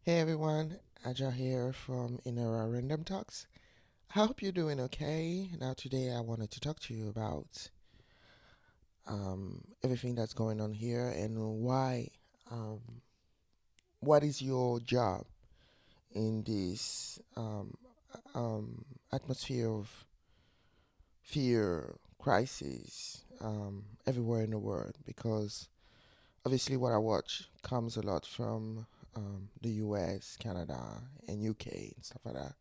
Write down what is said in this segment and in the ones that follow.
Hey everyone, Aja here from Inera Random Talks. I hope you're doing okay. Now, today I wanted to talk to you about everything that's going on here and um, what is your job in this atmosphere of fear, crisis everywhere in the world. Because obviously, what I watch comes a lot from the US, Canada, and UK and stuff like that.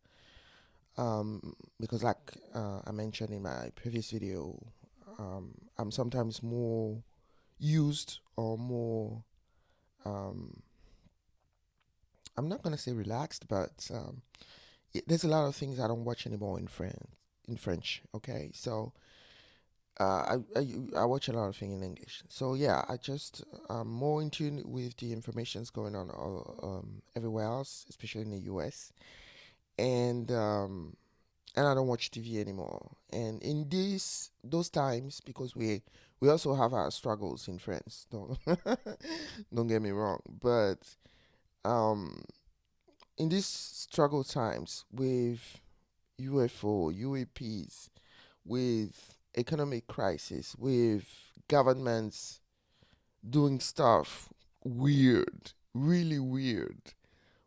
Because like I mentioned in my previous video, I'm sometimes more used or more um, I'm not gonna say relaxed, but there's a lot of things I don't watch anymore in French. Okay, so I watch a lot of things in English. So yeah, I just more in tune with the information's going on everywhere else, especially in the US, and I don't watch TV anymore. And in those times, because we also have our struggles in France. Don't get me wrong, but um, in these struggle times with UFO, UAPs, with economic crisis, with governments doing stuff weird, really weird,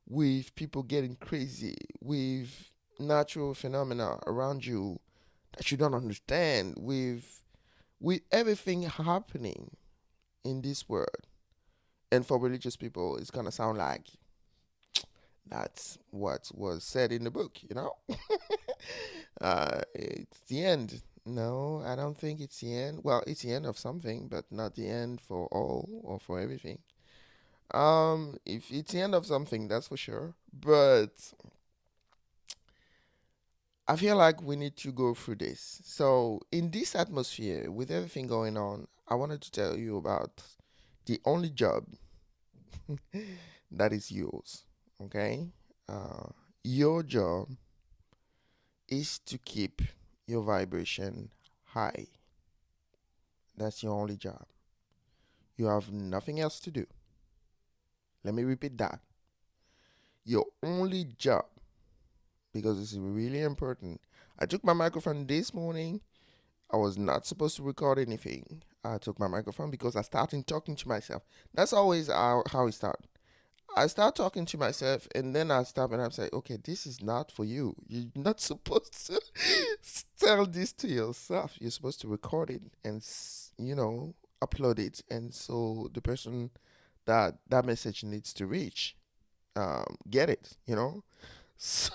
with people getting crazy, with natural phenomena around you that you don't understand, with everything happening in this world. And for religious people, it's gonna sound like that's what was said in the book, you know? It's the end. No, I don't think it's the end. Well, it's the end of something, but not the end for all or for everything. If it's the end of something, that's for sure. But I feel like we need to go through this. So, in this atmosphere, with everything going on, I wanted to tell you about the only job that is yours. Okay? Uh, your job is to keep your vibration high. That's your only job. You have nothing else to do. Let me repeat that. Your only job, because this is really important. I took my microphone this morning. I was not supposed to record anything. I took my microphone because I started talking to myself. That's always how it starts. I start talking to myself and then I stop and I'm saying, okay, this is not for you. You're not supposed to tell this to yourself. You're supposed to record it and, upload it. And so the person that message needs to reach, get it. So,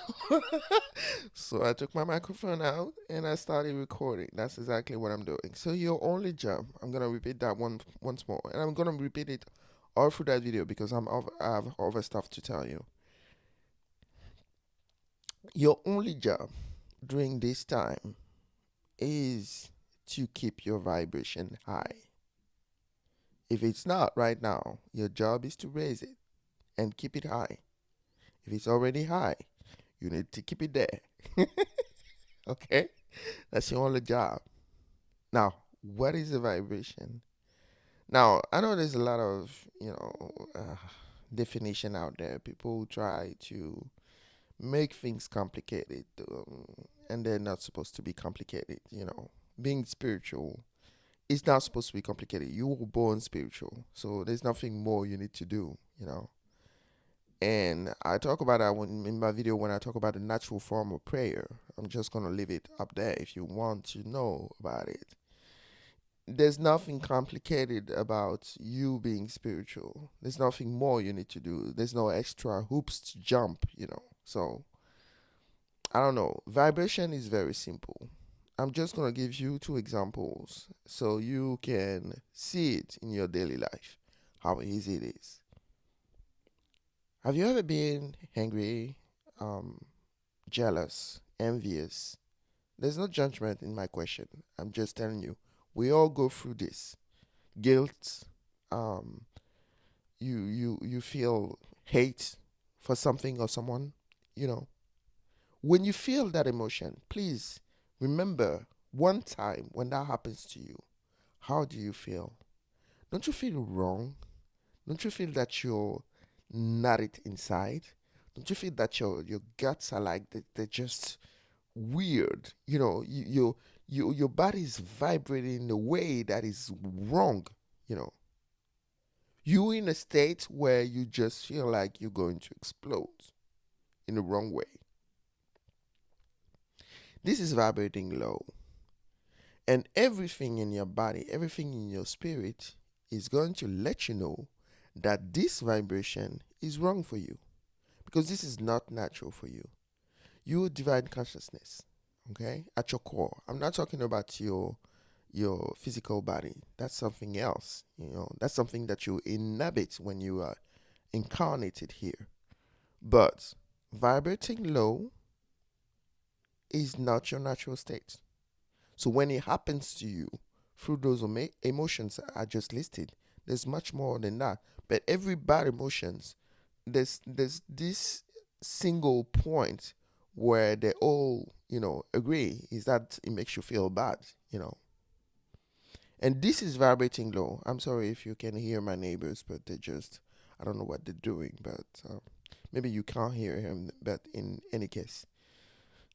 so I took my microphone out and I started recording. That's exactly what I'm doing. So your only job, I'm gonna repeat that once more, and I'm gonna repeat it all through that video because I have other stuff to tell you. Your only job during this time is to keep your vibration high. If it's not right now, your job is to raise it and keep it high. If it's already high, you need to keep it there. Okay? That's your only job. Now, what is the vibration? Now, I know there's a lot of, definition out there. People try to make things complicated, and they're not supposed to be complicated. Being spiritual is not supposed to be complicated. You were born spiritual, so there's nothing more you need to do. And I talk about that in my video when I talk about the natural form of prayer. I'm just gonna leave it up there if you want to know about it. There's nothing complicated about you being spiritual. There's nothing more you need to do. There's no extra hoops to jump. So, I don't know. Vibration is very simple. I'm just going to give you two examples so you can see it in your daily life, how easy it is. Have you ever been angry, um, jealous, envious? There's no judgment in my question. I'm just telling you, we all go through this. Guilt, um, you feel hate for something or someone, you know. When you feel that emotion, please remember one time when that happens to you. How do you feel? Don't you feel wrong? Don't you feel that you're not it inside? Don't you feel that your guts are like they're just weird? Your body is vibrating in a way that is wrong. You know, you in a state where you just feel like you're going to explode in the wrong way. This is vibrating low. And everything in your body, everything in your spirit is going to let you know that this vibration is wrong for you because this is not natural for you. You divine consciousness, okay, at your core. I'm not talking about your physical body. That's something else. That's something that you inhabit when you are incarnated here. But vibrating low is not your natural state. So when it happens to you through those emotions I just listed, there's much more than that. But every bad emotions, there's this single point where they all agree is that it makes you feel bad. And this is vibrating low. I'm sorry if you can hear my neighbors, but they just I don't know what they're doing, but maybe you can't hear him. But in any case,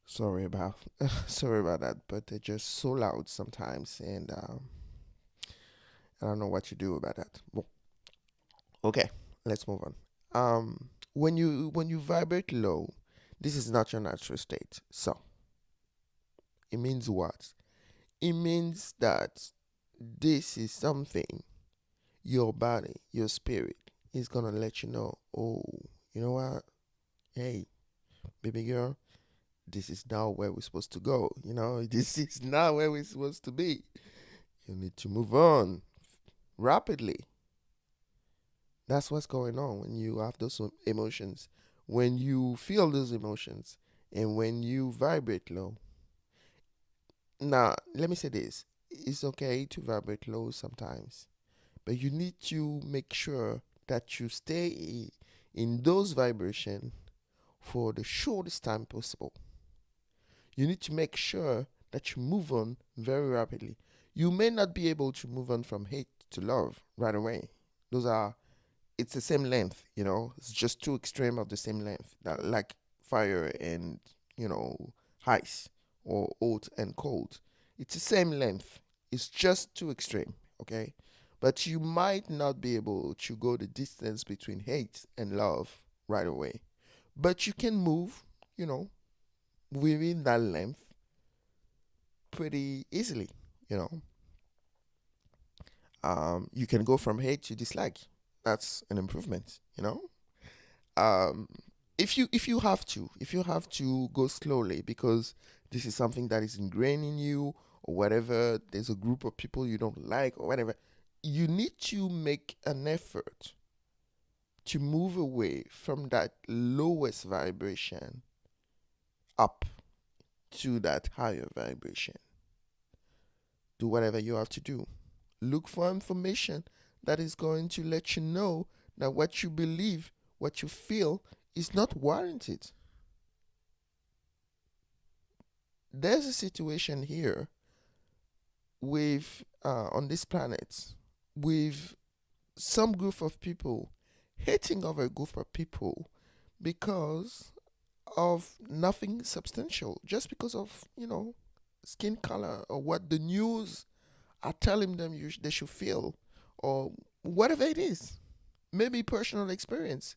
sorry about sorry about that, but they're just so loud sometimes, and I don't know what you do about that. Well, okay, let's move on. When you vibrate low, this is not your natural state. So it means what? It means that this is something your body, your spirit is gonna let you know. Oh, you know what? Hey, baby girl, this is not where we're supposed to go. This is not where we're supposed to be. You need to move on rapidly. That's what's going on when you have those emotions. When you feel those emotions and when you vibrate low. Now, let me say this. It's okay to vibrate low sometimes, but you need to make sure that you stay in those vibrations for the shortest time possible. You need to make sure that you move on very rapidly. You may not be able to move on from hate to love right away. Those are it's the same length. It's just two extreme of the same length, like fire and you know ice, or hot and cold. It's the same length. It's just too extreme. Okay, but you might not be able to go the distance between hate and love right away. But you can move, you know, within that length pretty easily. You know, you can go from hate to dislike. That's an improvement. Um, if you have to go slowly because this is something that is ingrained in you or whatever, there's a group of people you don't like or whatever, you need to make an effort to move away from that lowest vibration up to that higher vibration. Do whatever you have to do. Look for information that is going to let you know that what you believe, what you feel is not warranted. There's a situation here with on this planet with some group of people hating other group of people because of nothing substantial, just because of skin color or what the news are telling them they should feel, or whatever it is. Maybe personal experience.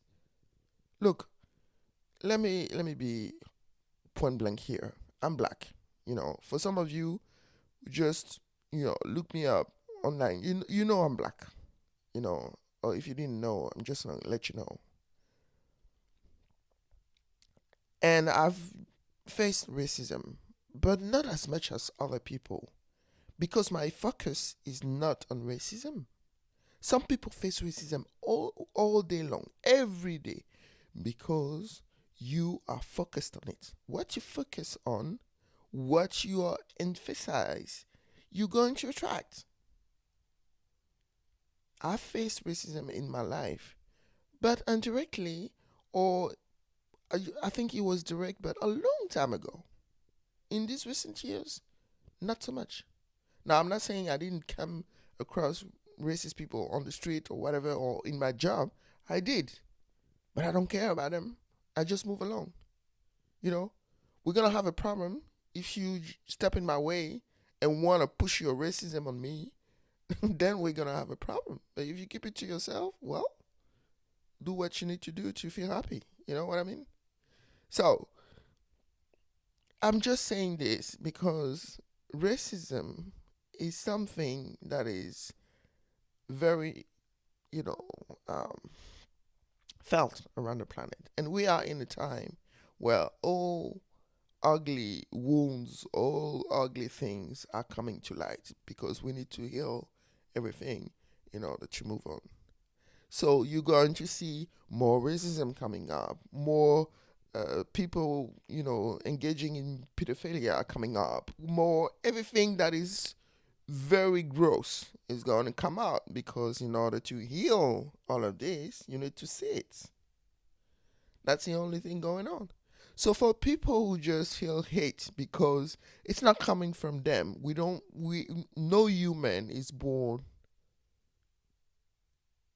Look, let me be point blank here. I'm black. For some of you, just look me up online. You know I'm black. Or if you didn't know, I'm just gonna let you know. And I've faced racism, but not as much as other people because my focus is not on racism. Some people face racism all day long, every day, because you are focused on it. What you focus on, what you are emphasize, you're going to attract. I faced racism in my life, but indirectly, or I think it was direct, but a long time ago. In these recent years, not so much. Now, I'm not saying I didn't come across racist people on the street or whatever, or in my job. I did. but I don't care about them. I just move along. You know, we're gonna have a problem if you step in my way and want to push your racism on me. Then we're gonna have a problem. But if you keep it to yourself, well, do what you need to do to feel happy. You know what I mean? So I'm just saying this because racism is something that is very, you know, um, felt around the planet. And we are in a time where all ugly wounds, all ugly things are coming to light because we need to heal everything in order to move on. So you're going to see more racism coming up, more people, engaging in pedophilia coming up, more everything that is very gross is going to come out because in order to heal all of this, you need to see it. That's the only thing going on. So for people who just feel hate because it's not coming from them, no human is born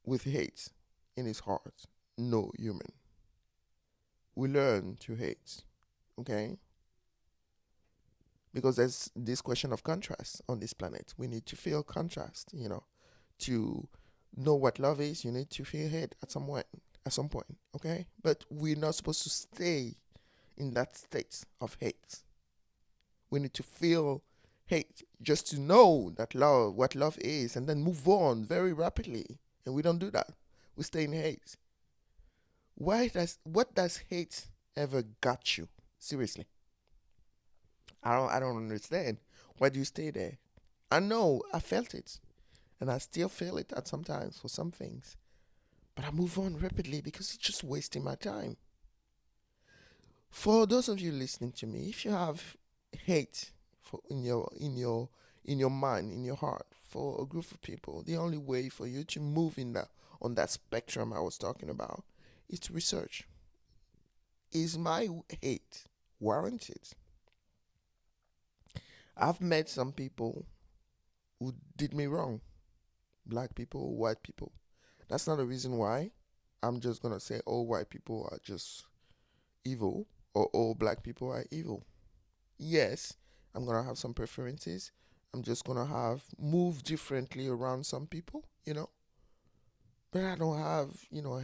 with hate in his heart. No human. We learn to hate, okay? Because there's this question of contrast on this planet. We need to feel contrast. To know what love is, you need to feel hate at some point, okay? But we're not supposed to stay in that state of hate. We need to feel hate just to know that love, what love is, and then move on very rapidly. And we don't do that. We stay in hate. What does hate ever got you? Seriously, I don't understand. Why do you stay there? I know I felt it, and I still feel it at sometimes for some things, but I move on rapidly because it's just wasting my time. For those of you listening to me, if you have hate in your mind, in your heart for a group of people, the only way for you to move in that on that spectrum I was talking about is to research. Is my hate warranted? I've met some people who did me wrong, black people, white people. That's not a reason why I'm just gonna say all white people are just evil or all black people are evil. Yes, I'm gonna have some preferences. I'm just gonna have move differently around some people. But I don't have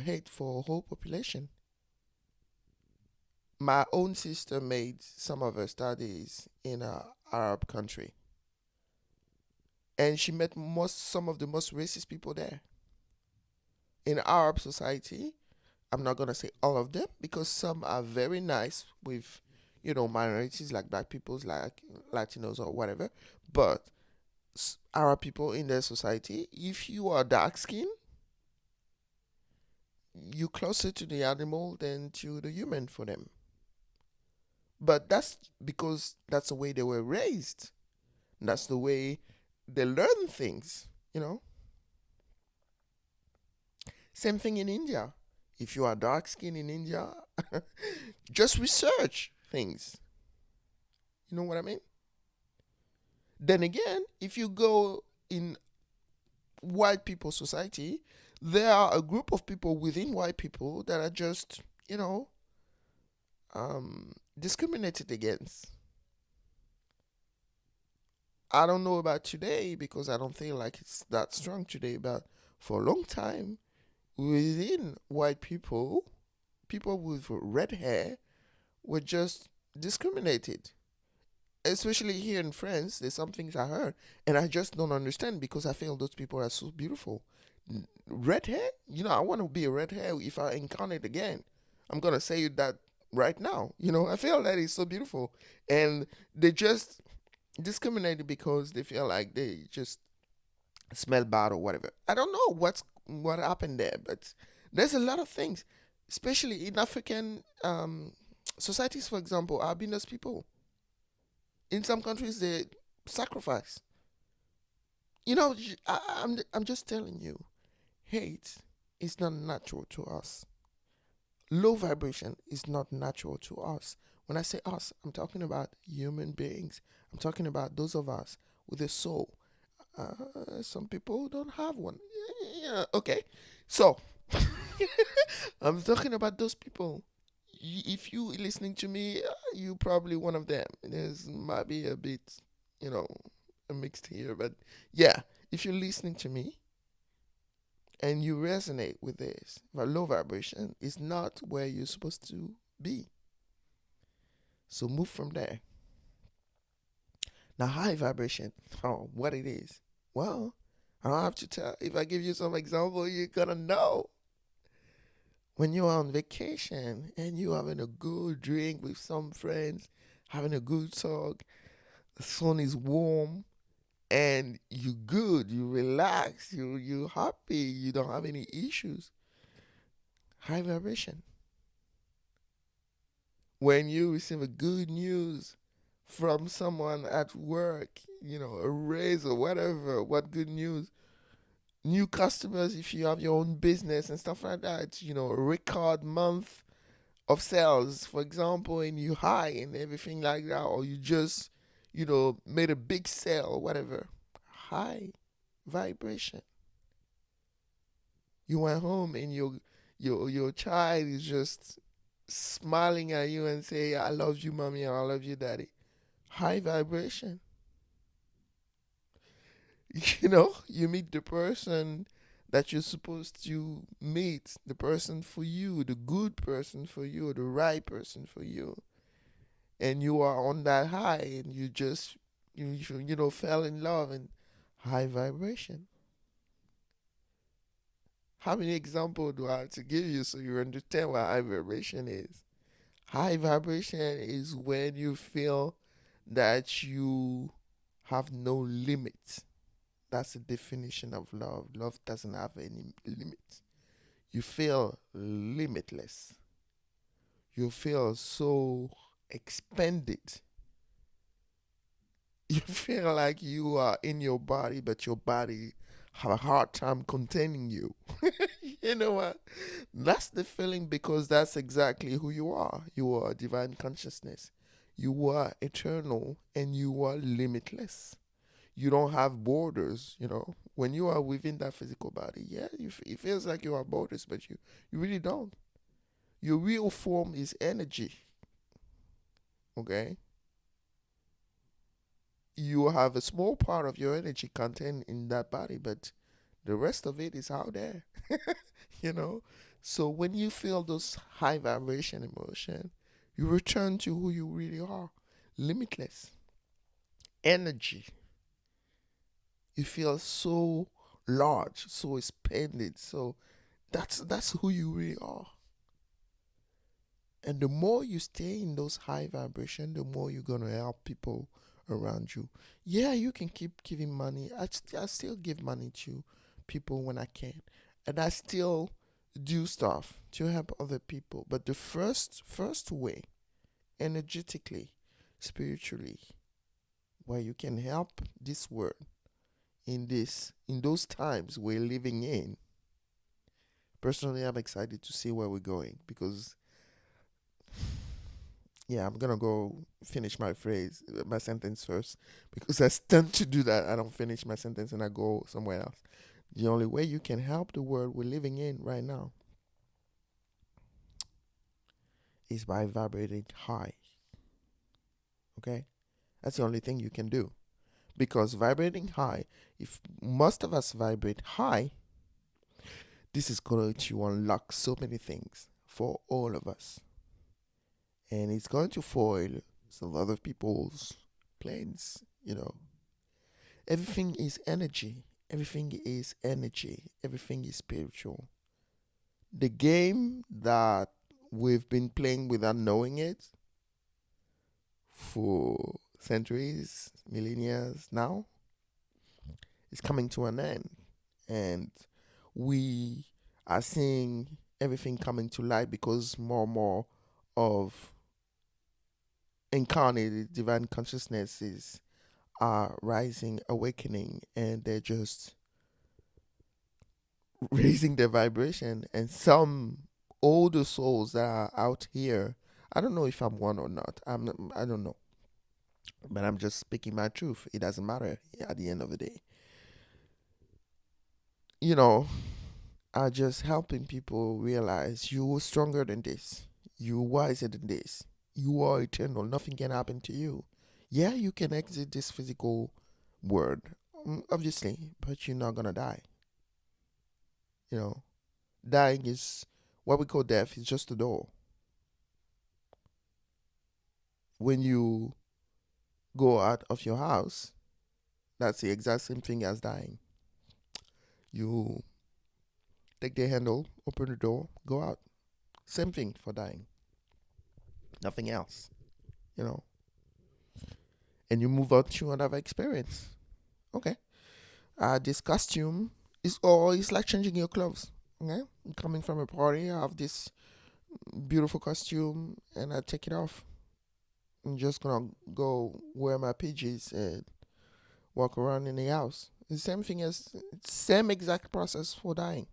hate for a whole population. My own sister made some of her studies in a Arab country, and she met some of the most racist people there in Arab society. I'm not gonna say all of them because some are very nice with minorities like black peoples, like Latinos or whatever. But Arab people in their society, if you are dark skinned, you closer to the animal than to the human for them. But that's because that's the way they were raised. That's the way they learn things. Same thing in India. If you are dark skinned in India, just research things. You know what I mean? Then again, if you go in white people society, there are a group of people within white people that are just discriminated against. I don't know about today because I don't feel like it's that strong today, but for a long time, within white people with red hair were just discriminated. Especially here in France, there's some things I heard, and I just don't understand because I feel those people are so beautiful. Red hair? I want to be a red hair if I encounter it again. I'm gonna say that right now. I feel that is so beautiful, and they just discriminated because they feel like they just smell bad or whatever. I don't know what happened there, but there's a lot of things, especially in African societies. For example, albinos people in some countries they sacrifice. I'm just telling you, hate is not natural to us. Low vibration is not natural to us. When I say us, I'm talking about human beings. I'm talking about those of us with a soul. Some people don't have one. Yeah, okay. So, I'm talking about those people. If you listening to me, you probably one of them. There's might be a bit, you know, mixed here, but yeah, if you're listening to me and you resonate with this, low vibration is not where you're supposed to be. So move from there. Now, high vibration, oh, what it is? Well, I don't have to tell. If I give you some example, you're gonna know. When you're on vacation and you're having a good drink with some friends, having a good talk, the sun is warm, and you good, you relax, you happy, you don't have any issues. High vibration. When you receive a good news from someone at work, a raise or whatever, what good news. New customers if you have your own business and stuff like that, a record month of sales, for example, and you high and everything like that, or you just, made a big sale or whatever. High vibration. You went home and your child is just smiling at you and say, "I love you, mommy," or "I love you, daddy." High vibration. You meet the person that you're supposed to meet, the person for you, the good person for you, the right person for you, and you are on that high, and you just fell in love, and high vibration. How many examples do I have to give you so you understand what high vibration is? High vibration is when you feel that you have no limit. That's the definition of love. Love doesn't have any limits. You feel limitless. You feel so expanded. You feel like you are in your body, but your body have a hard time containing you. You know what? That's the feeling because that's exactly who you are. You are divine consciousness. You are eternal and you are limitless. You don't have borders. When you are within that physical body, yeah, it feels like you have borders, but you really don't. Your real form is energy, okay? You have a small part of your energy contained in that body, but the rest of it is out there, you know? So when you feel those high vibration emotion, you return to who you really are, limitless energy. You feel so large, so expanded, so that's who you really are. And the more you stay in those high vibration, the more you're gonna help people around you. Yeah, you can keep giving money. I still give money to people when I can, and I still do stuff to help other people. But the first way, energetically, spiritually, where you can help this world in those times we're living in. Personally, I'm excited to see where we're going because yeah, I'm gonna go finish my sentence first, because I tend to do that. I don't finish my sentence and I go somewhere else. The only way you can help the world we're living in right now is by vibrating high. Okay, that's the only thing you can do, because vibrating high, if most of us vibrate high, this is going to unlock so many things for all of us, and it's going to foil some other people's plans. Everything is energy. Everything is energy. Everything is spiritual. The game that we've been playing without knowing it for centuries, millennia now, is coming to an end. And we are seeing everything coming to light because more and more of incarnated divine consciousnesses are rising, awakening, and they're just raising their vibration. And some older souls that are out here, I don't know if I'm one or not. I don't know, but I'm just speaking my truth. It doesn't matter at the end of the day. You know, are just helping people realize you're stronger than this. You're wiser than this. You are eternal. Nothing can happen to you. Yeah, you can exit this physical world, obviously, but you're not gonna die. You know, dying is what we call death. Is just a door. When you go out of your house, that's the exact same thing as dying. You take the handle, open the door, go out. Same thing for dying. Nothing else. You know, and you move on to another experience. Okay. This costume is all it's like changing your clothes. Okay. Coming from a party, I have this beautiful costume and I take it off. I'm just gonna go wear my PJs and walk around in the house. The same thing as same exact process for dying.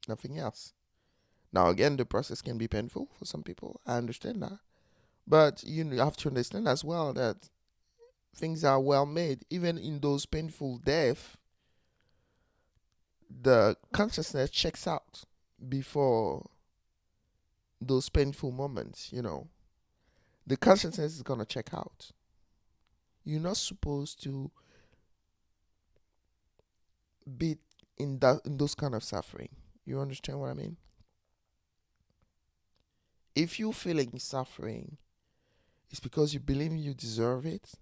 Nothing else. Now again, the process can be painful for some people. I understand that, but you have to understand as well that things are well made. Even in those painful deaths, the consciousness checks out before those painful moments. The consciousness is gonna check out. You're not supposed to be in those kind of suffering. You understand what I mean? If you're feeling suffering, it's because you believe you deserve it,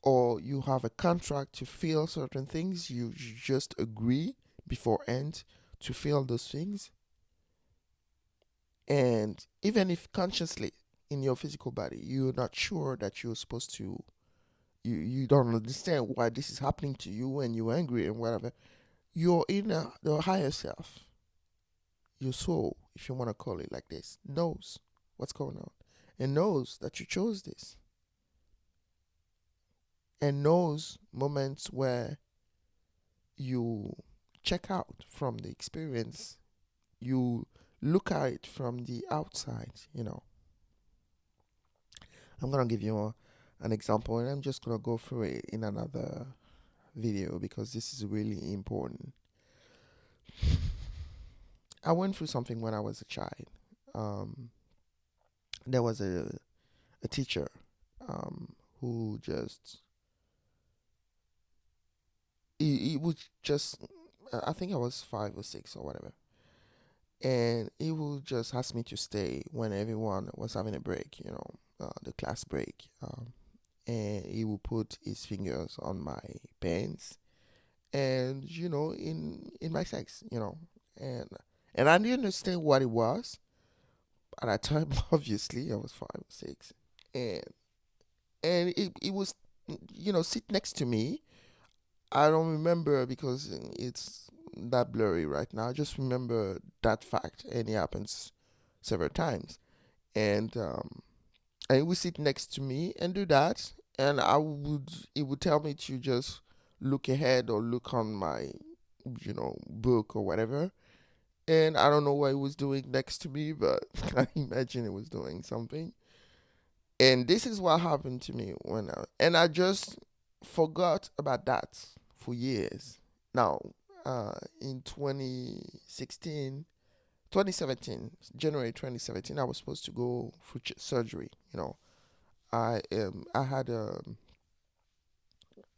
or you have a contract to feel certain things. You just agree beforehand to feel those things, and even if consciously in your physical body you're not sure that you're supposed to, you don't understand why this is happening to you and you're angry and whatever, your inner, the higher self, your soul, if you want to call it like this, knows what's going on and knows that you chose this and knows moments where you check out from the experience, you look at it from the outside. I'm gonna give you an example, and I'm just gonna go through it in another video because this is really important. I went through something when I was a child. Um, there was a teacher who just he would just I think I was 5 or 6 or whatever, and he would just ask me to stay when everyone was having a break, the class break. And he would put his fingers on my pants and in my sex, and I didn't understand what it was at that time. Obviously I was 5 or 6, and it was sit next to me. I don't remember because it's that blurry right now. I just remember that fact, and it happens several times. And he would sit next to me and do that, and he would tell me to just look ahead or look on my book or whatever. And I don't know what he was doing next to me, but I imagine he was doing something. And this is what happened to me and I just forgot about that for years. Now, in 2017, January 2017, I was supposed to go for surgery. I had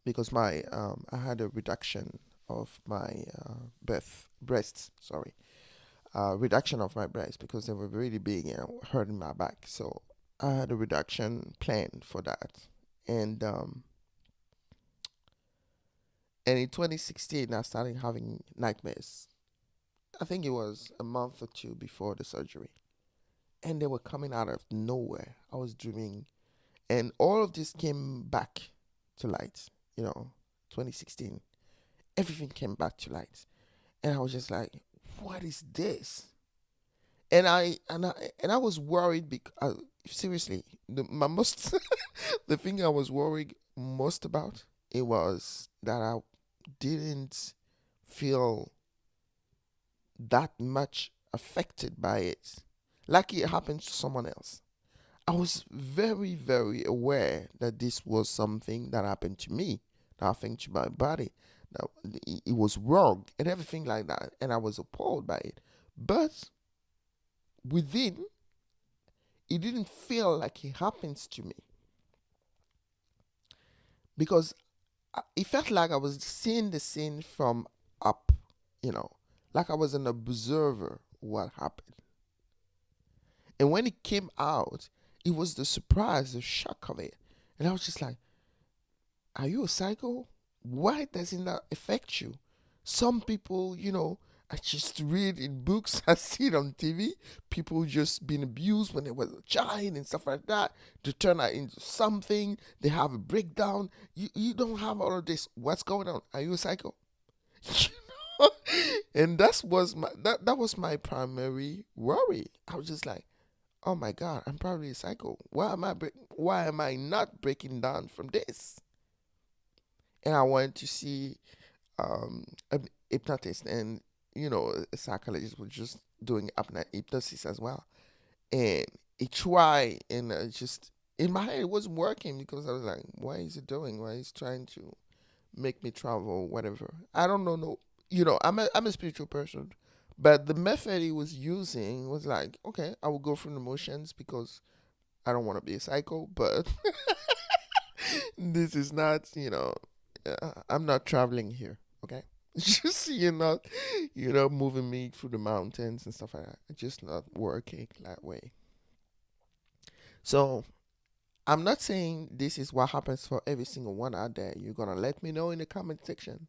because my I had a reduction of my breasts. Sorry, reduction of my breasts because they were really big and hurting my back. So I had a reduction planned for that, and um, and in 2016 I started having nightmares. I think it was a month or two before the surgery, and they were coming out of nowhere. I was dreaming, and all of this came back to light. 2016, everything came back to light, and I was just like, "What is this?" And I was worried because seriously, my most the thing I was worried most about, it was that I didn't feel that much affected by it, like it happened to someone else. I was very, very aware that this was something that happened to me, that happened to my body, That it was wrong and everything like that, and I was appalled by it. But within, it didn't feel like it happens to me because it felt like I was seeing the scene from up, you know, like I was an observer what happened. And when it came out, it was the surprise, the shock of it. And I was just like, are you a psycho? Why does it not affect you? Some people, I just read in books, I see it on TV, people just being abused when they were a child and stuff like that. They turn that into something, they have a breakdown. You don't have all of this. What's going on? Are you a psycho? You know? And that was my primary worry. I was just like, oh my God, I'm probably a psycho. Why am I not breaking down from this? And I wanted to see an hypnotist, and a psychologist was just doing hypnosis as well. And he tried, and just in my head it wasn't working because I was like, why is it doing? Why is trying to make me travel, whatever? I don't know. No, I'm a spiritual person, but the method he was using was like, okay, I will go through the motions because I don't want to be a psycho, but this is not, I'm not traveling here. Okay. Just moving me through the mountains and stuff like that. It's just not working that way. So I'm not saying this is what happens for every single one out there. You're gonna let me know in the comment section.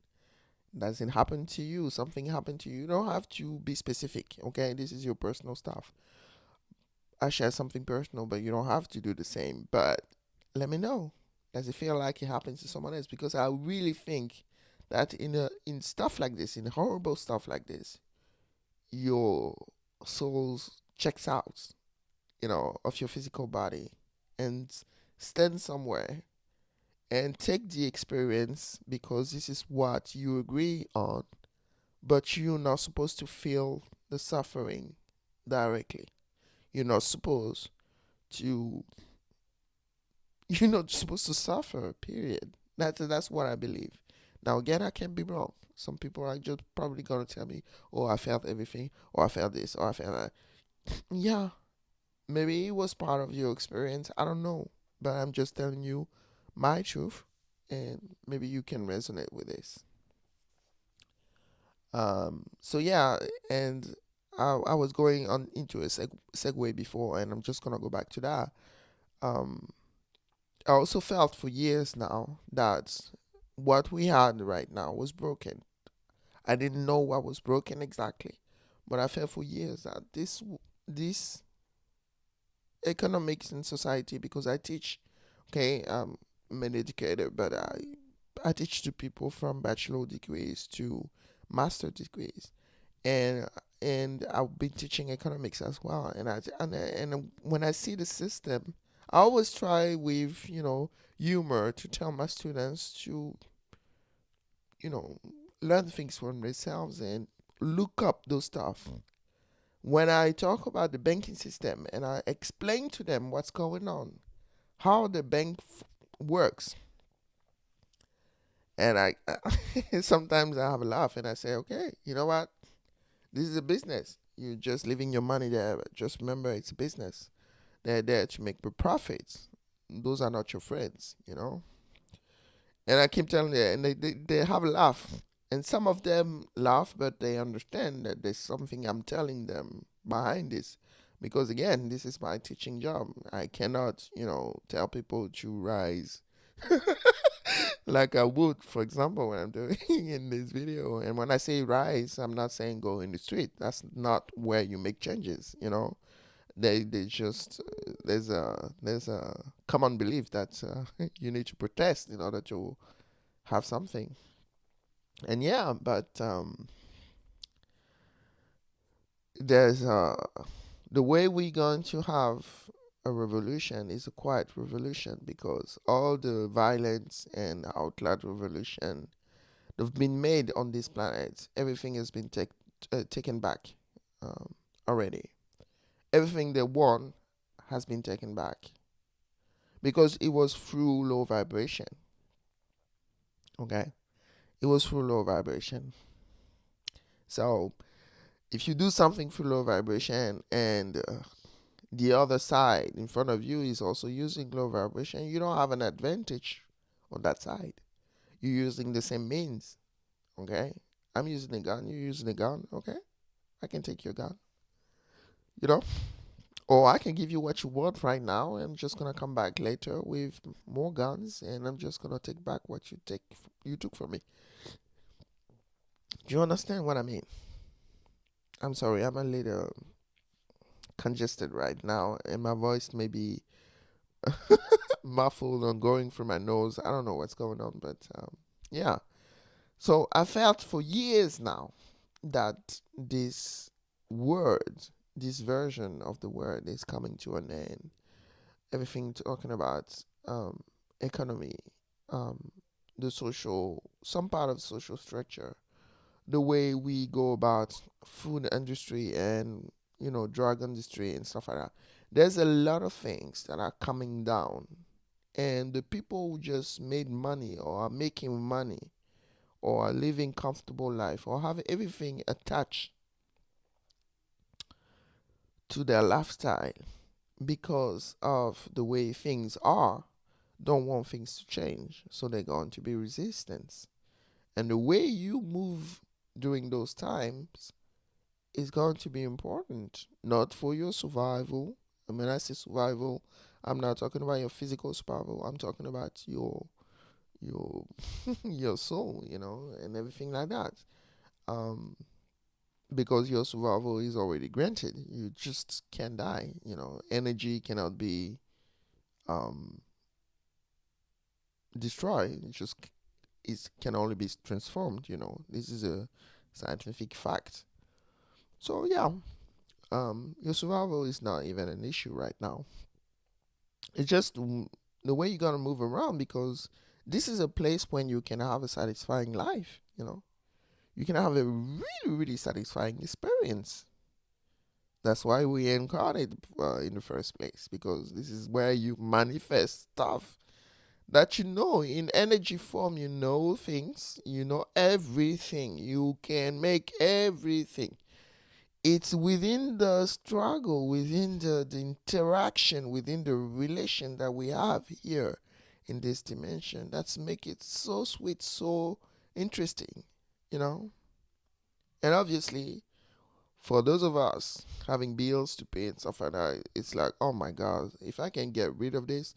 Does it happen to you? Something happened to you? You don't have to be specific. Okay, this is your personal stuff. I share something personal, but you don't have to do the same. But let me know. Does it feel like it happens to someone else? Because I really think that in stuff like this, in horrible stuff like this, your soul checks out, of your physical body and stand somewhere and take the experience because this is what you agree on, but you're not supposed to feel the suffering directly. You're not supposed to you're not supposed to suffer, period. That's what I believe. Now again, I can be wrong. Some people are just probably gonna tell me, oh, I felt everything, or I felt this, or I felt that. Yeah, maybe it was part of your experience. I don't know. But I'm just telling you my truth, and maybe you can resonate with this. So yeah, and I was going on into a segue before, and I'm just gonna go back to that. Um, I also felt for years now that what we had right now was broken. I didn't know what was broken exactly, but I felt for years that this economics in society, because I teach. Okay, I'm an educator, but I teach to people from bachelor degrees to master degrees, and and I've been teaching economics as well. And when I see the system, I always try with humor to tell my students to you know learn things from themselves and look up those stuff. When I talk about the banking system and I explain to them what's going on, how the bank works, and I sometimes I have a laugh and I say, okay, you know what? This is a business. You're just leaving your money there. But just remember, it's a business. They're there to make the profits. Those are not your friends. And I keep telling them, and they have a laugh. And some of them laugh, but they understand that there's something I'm telling them behind this. Because again, this is my teaching job. I cannot, tell people to rise like I would, for example, when I'm doing in this video. And when I say rise, I'm not saying go in the street. That's not where you make changes. They just there's a common belief that you need to protest in order to have something. And yeah, but there's the way we're going to have a revolution is a quiet revolution because all the violence and outland revolution that have been made on this planet, everything has been taken back already. Everything they won has been taken back because it was through low vibration. Okay, it was through low vibration. So if you do something through low vibration and the other side in front of you is also using low vibration, you don't have an advantage on that side. You're using the same means. Okay? I'm using a gun, you're using a gun, okay? I can take your gun. You know? Or I can give you what you want right now. I'm just gonna come back later with more guns, and I'm just gonna take back what you took from me. Do you understand what I mean? I'm sorry, I'm a little congested right now, and my voice may be muffled or going through my nose. I don't know what's going on, but yeah. So I felt for years now that this word, this version of the word is coming to an end. Everything talking about economy, um, the social, some part of social structure, the way we go about food industry and drug industry and stuff like that. There's a lot of things that are coming down, and the people who just made money or are making money or are living comfortable life or have everything attached to their lifestyle because of the way things are, don't want things to change, so they're going to be resistance. And the way you move during those times is going to be important, not for your survival. And when I say survival, I'm not talking about your physical survival. I'm talking about your your soul, and everything like that. Um, because your survival is already granted. You just can't die. Energy cannot be um destroyed. It just is can only be transformed. This is a scientific fact. So yeah, your survival is not even an issue right now. It's just the way you're gonna move around, because this is a place when you can have a satisfying life. You can have a really, really satisfying experience. That's why we incarnate in the first place, because this is where you manifest stuff that in energy form. You know things, you know everything. You can make everything. It's within the struggle, within the interaction, within the relation that we have here in this dimension that's make it so sweet, so interesting, you know? And obviously, for those of us having bills to pay and stuff like that, it's like, oh my God, if I can get rid of this,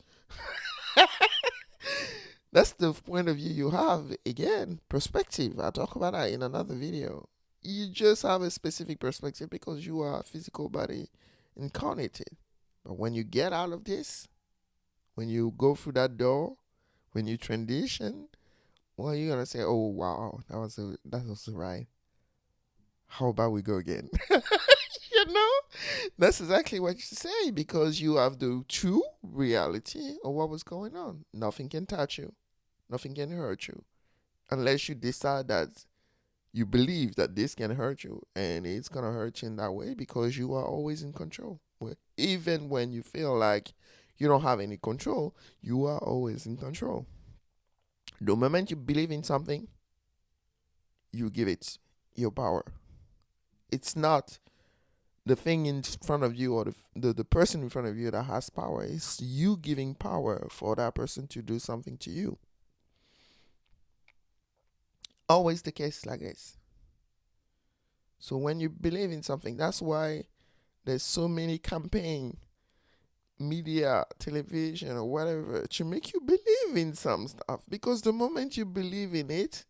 that's the point of view you have. Again, perspective. I'll talk about that in another video. You just have a specific perspective because you are a physical body incarnated. But when you get out of this, when you go through that door, when you transition, well, you're gonna say, "Oh wow, that was right. How about we go again?" you know, that's exactly what you say, because you have the true reality of what was going on. Nothing can touch you, nothing can hurt you, unless you decide that you believe that this can hurt you, and it's gonna hurt you in that way because you are always in control. Even when you feel like you don't have any control, you are always in control. The moment you believe in something, you give it your power. It's not the thing in front of you or the person in front of you that has power. It's you giving power for that person to do something to you. Always the case like this. So when you believe in something, that's why there's so many campaign, media, television, or whatever to make you believe in some stuff. Because the moment you believe in it,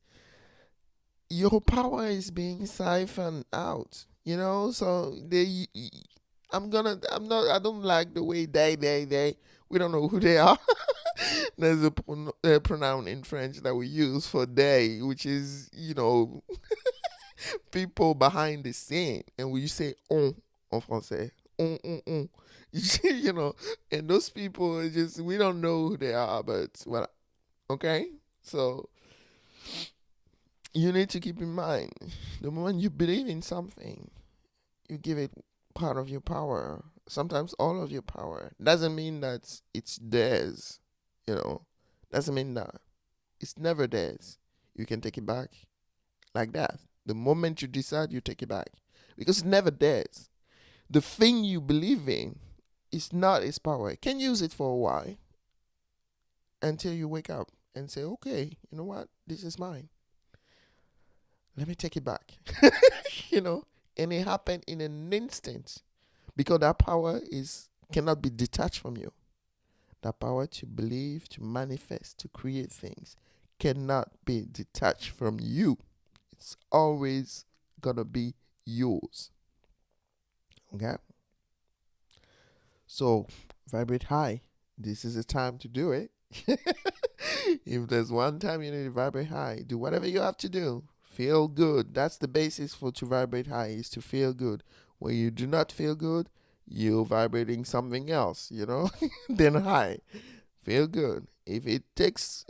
your power is being siphoned out. So I don't like the way they. We don't know who they are. There's a pronoun in French that we use for they, which is people behind the scene, and we say on en français, on. you know, and those people are just, we don't know who they are, but well, okay. So you need to keep in mind, the moment you believe in something, you give it part of your power. Sometimes all of your power. Doesn't mean that it's theirs. Doesn't mean that it's never theirs. you can take it back like that. The moment you decide, you take it back because it never does. The thing you believe in is not its power. You can use it for a while until you wake up and say, okay, you know what? This is mine. Let me take it back. you know, and it happened in an instant because that power is cannot be detached from you. That power to believe, to manifest, to create things cannot be detached from you. It's always gonna be yours. Okay? So vibrate high. This is the time to do it. If there's one time you need to vibrate high, do whatever you have to do. Feel good. That's the basis for to vibrate high is to feel good. When you do not feel good, you're vibrating something else, then high. Feel good. If it takes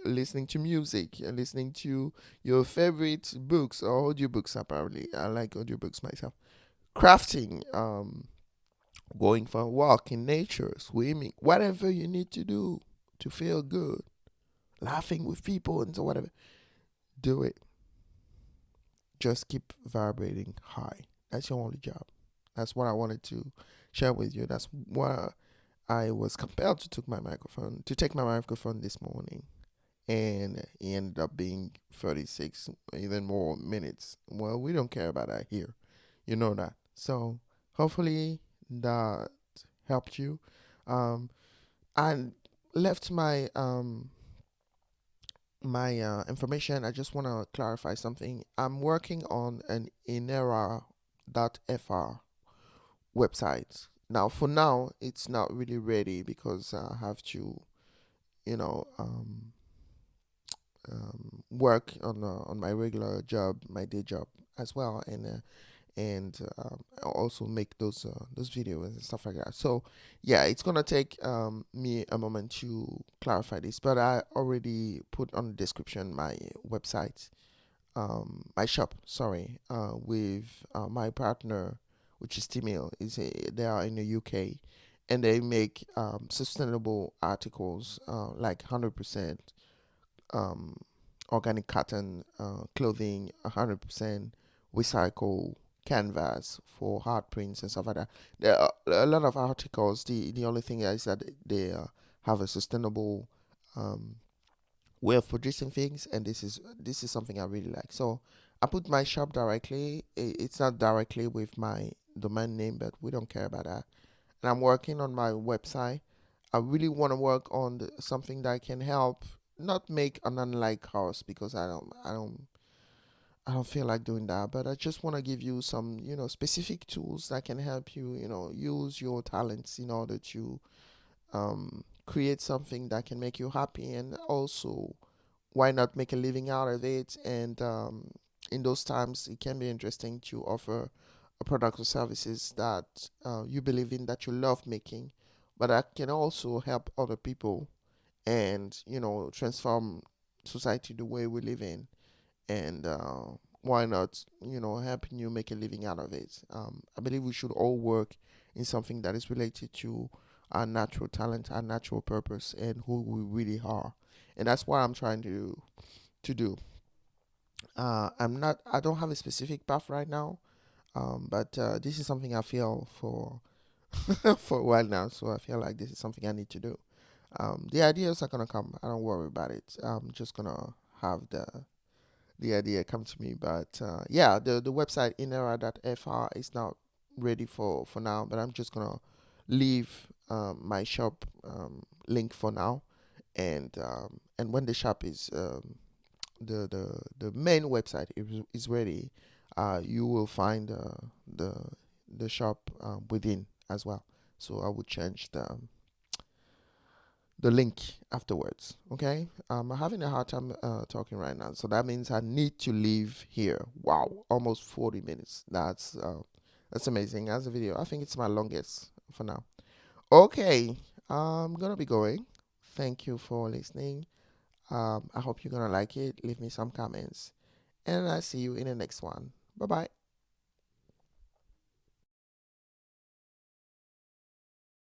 listening to music and listening to your favorite books or audiobooks, apparently. I like audiobooks myself. Crafting, going for a walk in nature, swimming, whatever you need to do to feel good, laughing with people and so whatever, do it. Just keep vibrating high. That's your only job. That's what I wanted to share with you. That's why I was compelled to take my microphone this morning, and it ended up being 36, even more minutes. Well, we don't care about that here. You know that. So hopefully that helped you. Um, I left my information. I just want to clarify something. I'm working on an inera.fr website. Now, for now, it's not really ready because I have to, you know, work on my regular job, my day job as well, and also make those videos and stuff like that. So yeah, it's gonna take me a moment to clarify this, but I already put on the description my website, my shop. Sorry, with my partner, which is Timil. They are in the UK, and they make sustainable articles, like 100% um, organic cotton clothing, 100% recycle canvas for hard prints and stuff like that. There are a lot of articles. The only thing is that they have a sustainable um, way of producing things, and this is something I really like. So I put my shop directly. It's not directly with my domain name, but we don't care about that. And I'm working on my website. I really want to work on something that can help not make an online course because I don't feel like doing that, but I just want to give you some, specific tools that can help you, use your talents in order to create something that can make you happy, and also why not make a living out of it. And in those times, it can be interesting to offer a product or services that you believe in, that you love making, but that can also help other people and transform society the way we live in. And why not helping you make a living out of it. I believe we should all work in something that is related to our natural talent, our natural purpose, and who we really are. And that's what I'm trying to do. I don't have a specific path right now, but this is something I feel for for a while now. So I feel like this is something I need to do. The ideas are gonna come. I don't worry about it. I'm just gonna have the idea come to me. But yeah, the website inera.fr is not ready for now. But I'm just gonna leave my shop link for now, and when the shop is the main website is ready, you will find the the shop within as well. So I would change the link afterwards. Okay. I'm having a hard time talking right now, so that means I need to leave here. Wow, almost 40 minutes. That's amazing. As a video, I think it's my longest for now. Okay, I'm gonna be going. Thank you for listening. I hope you're gonna like it. Leave me some comments, and I see you in the next one. Bye bye.